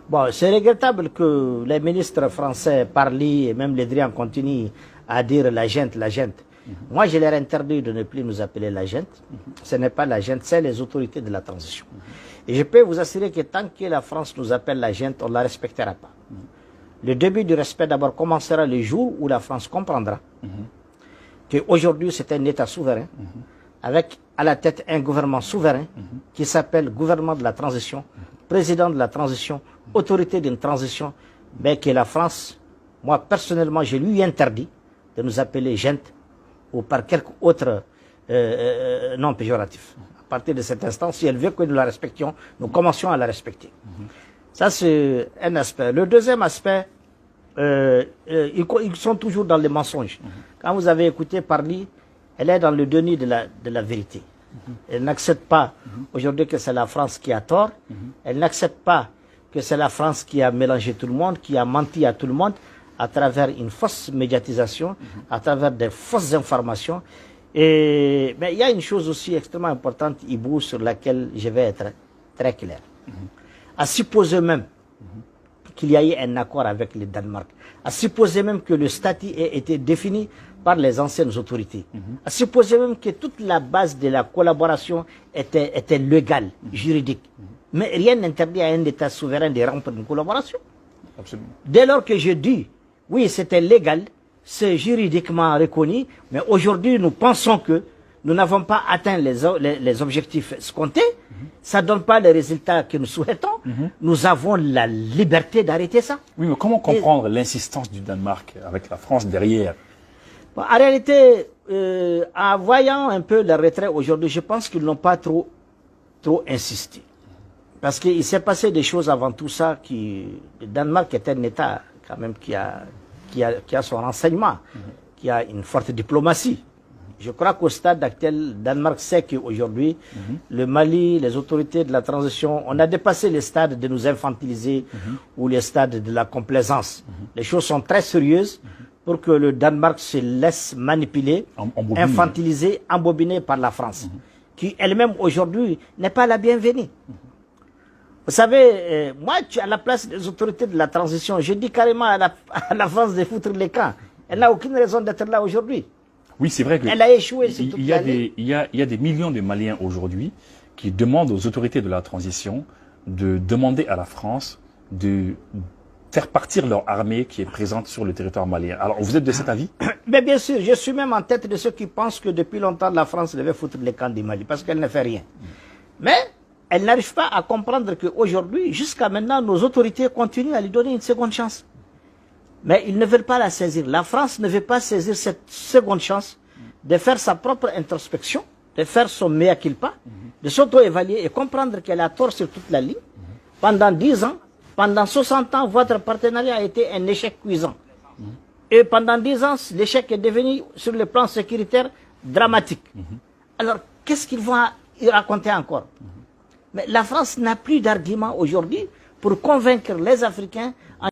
Bon, c'est regrettable que les ministres français, Parly et même Le Drian continuent à dire la gente, la gente. Moi, je leur interdit de ne plus nous appeler la gente. Ce n'est pas la gente, c'est les autorités de la transition. Et je peux vous assurer que tant que la France nous appelle la gente, on ne la respectera pas. Le début du respect d'abord commencera le jour où la France comprendra qu'aujourd'hui c'est un État souverain, avec à la tête un gouvernement souverain qui s'appelle gouvernement de la transition, président de la transition, autorité d'une transition, mais que la France, moi personnellement, je lui interdis de nous appeler gente ou par quelque autre nom péjoratif. À partir de cet instant, si elle veut que nous la respections, nous commencions à la respecter. Ça, c'est un aspect. Le deuxième aspect, ils sont toujours dans les mensonges. Quand vous avez écouté Parly, elle est dans le déni de la vérité. Elle n'accepte pas aujourd'hui que c'est la France qui a tort. Elle n'accepte pas que c'est la France qui a mélangé tout le monde, qui a menti à tout le monde à travers une fausse médiatisation, à travers des fausses informations. Mais il y a une chose aussi extrêmement importante, Ibou, sur laquelle je vais être très clair. À supposer même qu'il y a eu un accord avec le Danemark, à supposer même que le statut ait été défini par les anciennes autorités, à supposer même que toute la base de la collaboration était légale, juridique. Mais rien n'interdit à un État souverain de rompre une collaboration. Absolument. Dès lors que je dis, oui, c'était légal, c'est juridiquement reconnu, mais aujourd'hui nous pensons que nous n'avons pas atteint les objectifs escomptés, ça ne donne pas les résultats que nous souhaitons, nous avons la liberté d'arrêter ça. Oui, mais comment comprendre l'insistance du Danemark avec la France derrière? Bon, en réalité, en voyant un peu le retrait aujourd'hui, je pense qu'ils n'ont pas trop insisté. Parce qu'il s'est passé des choses avant tout ça, le Danemark est un État quand même qui a son renseignement, qui a une forte diplomatie. Je crois qu'au stade actuel, le Danemark sait qu'aujourd'hui, le Mali, les autorités de la transition, on a dépassé les stades de nous infantiliser ou les stades de la complaisance. Les choses sont très sérieuses pour que le Danemark se laisse manipuler, infantiliser, embobiner par la France, qui elle-même aujourd'hui n'est pas la bienvenue. Vous savez, moi, à la place des autorités de la transition, je dis carrément à la France de foutre les camps. Elle n'a aucune raison d'être là aujourd'hui. Oui, c'est vrai que elle a échoué. Il y a des millions de Maliens aujourd'hui qui demandent aux autorités de la transition de demander à la France de faire partir leur armée qui est présente sur le territoire malien. Alors, vous êtes de cet avis? Mais bien sûr, je suis même en tête de ceux qui pensent que depuis longtemps, la France devait foutre les camps du Mali, parce qu'elle ne fait rien. Mais elle n'arrive pas à comprendre qu'aujourd'hui, jusqu'à maintenant, nos autorités continuent à lui donner une seconde chance. Mais ils ne veulent pas la saisir. La France ne veut pas saisir cette seconde chance de faire sa propre introspection, de faire son mea culpa, de s'auto-évaluer et comprendre qu'elle a tort sur toute la ligne. Pendant 10 ans, pendant 60 ans, votre partenariat a été un échec cuisant. Et pendant 10 ans, l'échec est devenu, sur le plan sécuritaire, dramatique. Alors, qu'est-ce qu'ils vont y raconter encore? Mais la France n'a plus d'argument aujourd'hui pour convaincre les Africains